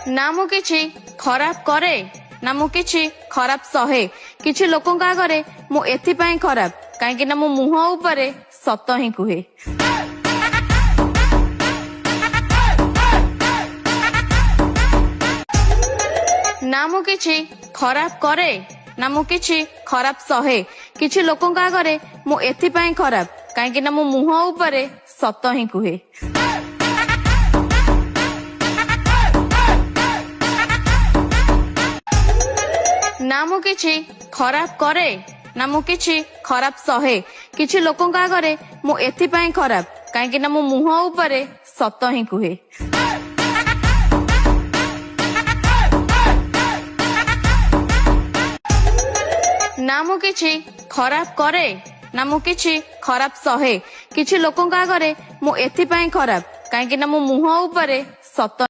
ना मु किछि खराब करे ना मु किछि खराब सहे किछि लोकंक आगरे मु एथिपाई खराब काहेकि ना मो मुह उपरे सत ही कुहे। ना मु किछि खराब करे ना मु किछि खराब सहे किछि लोकंक आगरे मु एथिपाई खराब काहेकि ना मो मुह उपरे सत ही कुहे। ना मु किछि खराब करे ना मु किछि खराब सहे किछि लोकंक आगरे मु एथिपाई खराब काहेकि ना मो मुह उपरे सत ही कुहे। ना मु किछि खराब करे ना मु किछि खराब सहे किछि लोकंक आगरे मु एथिपाई खराब काहेकि ना मो मुह उपरे सत